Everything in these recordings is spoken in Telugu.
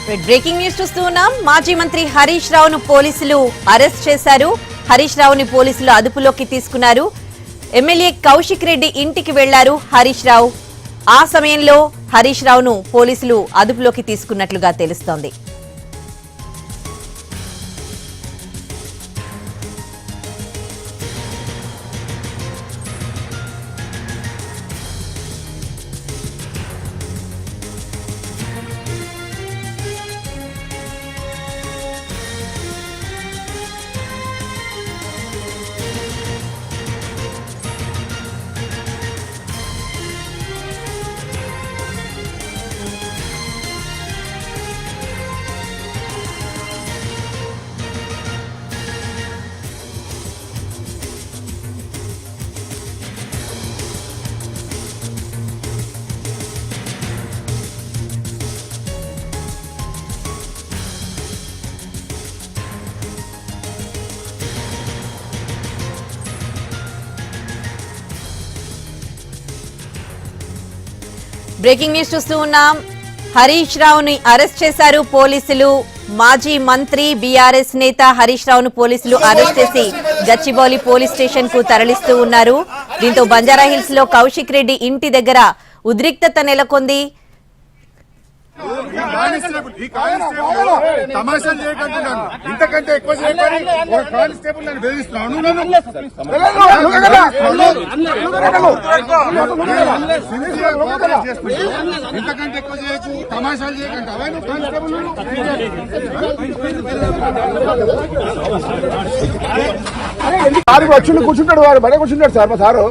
బ్రేకింగ్ న్యూస్ చూస్తున్నాం. మాజీ మంత్రి హరీష్ రావును పోలీసులు అరెస్ట్ చేశారు. హరీష్ రావుని పోలీసులు అదుపులోకి తీసుకున్నారు. ఎమ్మెల్యే కౌశిక్ రెడ్డి ఇంటికి వెళ్లారు హరీష్ రావు. ఆ సమయంలో హరీష్ రావును పోలీసులు అదుపులోకి తీసుకున్నట్లుగా తెలుస్తోంది. బ్రేకింగ్ న్యూస్ చూస్తూ ఉన్నాం. హరీష్ రావుని అరెస్ట్ చేశారు పోలీసులు. మాజీ మంత్రి బీఆర్ఎస్ నేత హరీష్ రావును పోలీసులు అరెస్ట్ చేసి గచ్చిబౌలి పోలీస్ స్టేషన్ కు తరలిస్తూ ఉన్నారు. దీంతో బంజారాహిల్స్ లో కౌశిక్ రెడ్డి ఇంటి దగ్గర ఉద్రిక్తత నెలకొంది. ఇంతకంటే ఎక్కువ కానిస్టేబుల్ నన్ను బెదిరిస్తున్నాను. ఇంతకంటే ఎక్కువ చేయొచ్చు, తమాషాలు చేయకండి. అవన్నీ కానిస్టేబుల్ వచ్చి కూర్చుంటాడు, వాడు బడే కూర్చుంటాడు సార్. మా సారు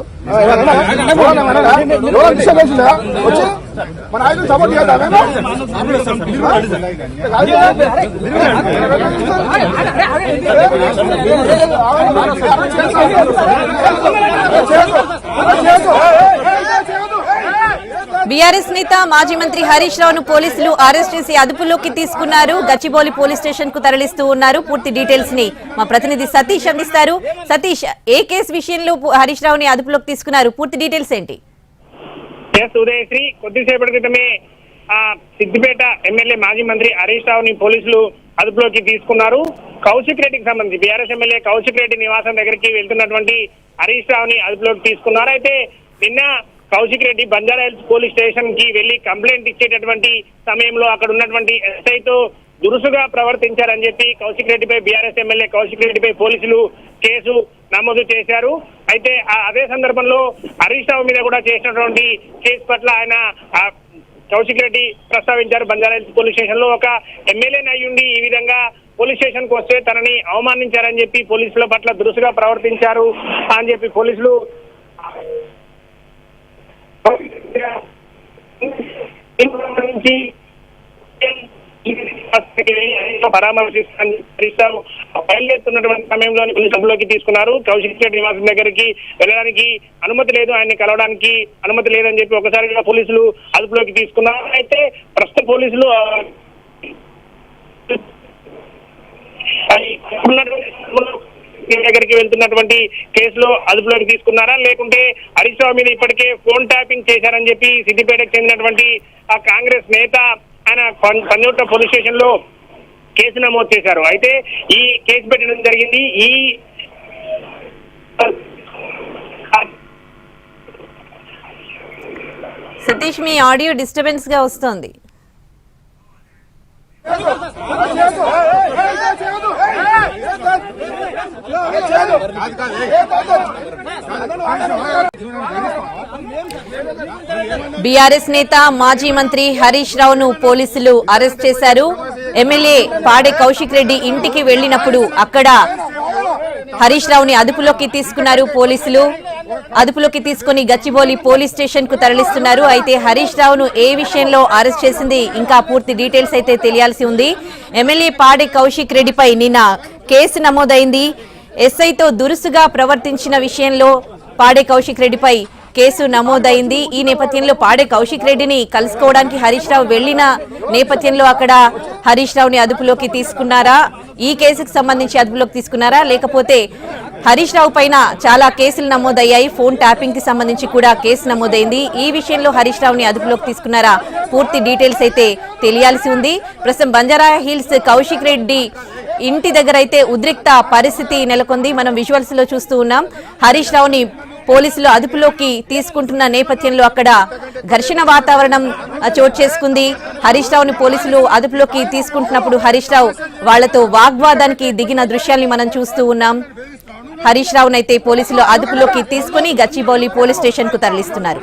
వచ్చి మన ఆయన సపోర్ట్ చేద్దాం. బీఆర్ఎస్ నేత మాజీ మంత్రి హరీష్ రావును పోలీసులు అరెస్ట్ చేసి అదుపులోకి తీసుకున్నారు. గచ్చిబౌలి పోలీస్ స్టేషన్ కు తరలిస్తూ ఉన్నారు. పూర్తి డీటెయిల్స్ ని మా ప్రతినిధి సతీష్ అందిస్తారు. సతీష్, ఏ కేసు విషయంలో హరీష్ రావుని అదుపులోకి తీసుకున్నారు? పూర్తి డీటెయిల్స్ ఏంటి? ఉదయశ్రీ, కొద్దిసేపటి క్రితమే సిద్దిపేట ఎమ్మెల్యే మాజీ మంత్రి హరీష్ రావుని పోలీసులు అదుపులోకి తీసుకున్నారు. కౌశిక్ రెడ్డికి సంబంధించి బీఆర్ఎస్ ఎమ్మెల్యే కౌశిక్ రెడ్డి నివాసం దగ్గరికి వెళ్తున్నటువంటి హరీష్ రావుని అదుపులోకి తీసుకున్నారు. అయితే నిన్న కౌశిక్ రెడ్డి బంజారాహిల్స్ పోలీస్ స్టేషన్ కి వెళ్లి కంప్లైంట్ ఇచ్చేటటువంటి సమయంలో అక్కడ ఉన్నటువంటి ఎస్ఐతో దురుసుగా ప్రవర్తించారని చెప్పి కౌశిక్ రెడ్డిపై బీఆర్ఎస్ ఎమ్మెల్యే కౌశిక్ రెడ్డిపై పోలీసులు కేసు నమోదు చేశారు. అయితే అదే సందర్భంలో హరీష్ రావు మీద కూడా చేసినటువంటి కేసు పట్ల ఆయన కౌశిక్ రెడ్డి ప్రస్తావించారు. బంజారాహిల్స్ పోలీస్ స్టేషన్ లో ఒక ఎమ్మెల్యేని అయ్యుండి ఈ విధంగా పోలీస్ స్టేషన్ కు వస్తే తనని అవమానించారని చెప్పి పోలీసుల పట్ల దురుసుగా ప్రవర్తించారు అని చెప్పి పోలీసులు పరామర్శిస్తారు. బయలుదేరుతున్నటువంటి సమయంలో అదుపులోకి తీసుకున్నారు. కౌశిక్ రెడ్డి నివాసం దగ్గరికి వెళ్ళడానికి అనుమతి లేదు, ఆయన్ని కలవడానికి అనుమతి లేదని చెప్పి ఒకసారిగా పోలీసులు అదుపులోకి తీసుకున్నారు. అయితే ప్రస్తుత పోలీసులు దగ్గరికి వెళ్తున్నటువంటి కేసులో అదుపులోకి తీసుకున్నారా, లేకుంటే హరీష్ రావు మీద ఇప్పటికే ఫోన్ ట్యాపింగ్ చేశారని చెప్పి సిద్దిపేటకు చెందినటువంటి ఆ కాంగ్రెస్ నేత ఆయన పంజోట పోలీస్ స్టేషన్ లో కేసు నమోదు చేశారు. అయితే ఈ కేసు పెట్టడం జరిగింది. ఈ సతీష్, మీ ఆడియో డిస్టర్బెన్స్ గా వస్తోంది. బీఆర్ఎస్ నేత మాజీ మంత్రి హరీష్ రావును పోలీసులు అరెస్ట్ చేశారు. ఎమ్మెల్యే పాడే కౌశిక్ రెడ్డి ఇంటికి వెళ్లినప్పుడు అక్కడ హరీష్ రావుని అదుపులోకి తీసుకున్నారు పోలీసులు. అదుపులోకి తీసుకుని గచ్చిబౌలి పోలీస్ స్టేషన్ కు తరలిస్తున్నారు. అయితే హరీష్ రావును ఏ విషయంలో అరెస్ట్ చేసింది ఇంకా పూర్తి డీటెయిల్స్ అయితే తెలియాల్సి ఉంది. ఎమ్మెల్యే పాడే కౌశిక్ రెడ్డిపై నిన్న కేసు నమోదైంది. ఎస్ఐతో దురుసుగా ప్రవర్తించిన విషయంలో పాడే కౌశిక్ రెడ్డిపై కేసు నమోదైంది. ఈ నేపథ్యంలో పాడే కౌశిక్ రెడ్డిని కలుసుకోవడానికి హరీష్ రావు వెళ్లిన నేపథ్యంలో అక్కడ హరీష్ రావుని అదుపులోకి తీసుకున్నారా, ఈ కేసుకు సంబంధించి అదుపులోకి తీసుకున్నారా, లేకపోతే హరీష్ రావు పైన చాలా కేసులు నమోదయ్యాయి. ఫోన్ ట్యాపింగ్ కి సంబంధించి కూడా కేసు నమోదైంది. ఈ విషయంలో హరీష్ రావుని అదుపులోకి తీసుకున్నారా? పూర్తి డీటెయిల్స్ అయితే తెలియాల్సి ఉంది. ప్రస్తుతం బంజారా హిల్స్ కౌశిక్ రెడ్డి ఇంటి దగ్గర అయితే ఉద్రిక్త పరిస్థితి నెలకొంది. మనం విజువల్స్ లో చూస్తూ ఉన్నాం. హరీష్ రావుని పోలీసులు అదుపులోకి తీసుకుంటున్న నేపథ్యంలో అక్కడ ఘర్షణ వాతావరణం చోటు చేసుకుంది. హరీష్ రావుని పోలీసులు అదుపులోకి తీసుకుంటున్నప్పుడు హరీష్ రావు వాళ్లతో వాగ్వాదానికి దిగిన దృశ్యాల్ని మనం చూస్తూ ఉన్నాం. హరీష్ రావునైతే పోలీసులు అదుపులోకి తీసుకుని గచ్చిబౌలి పోలీస్ స్టేషన్ కు తరలిస్తున్నారు.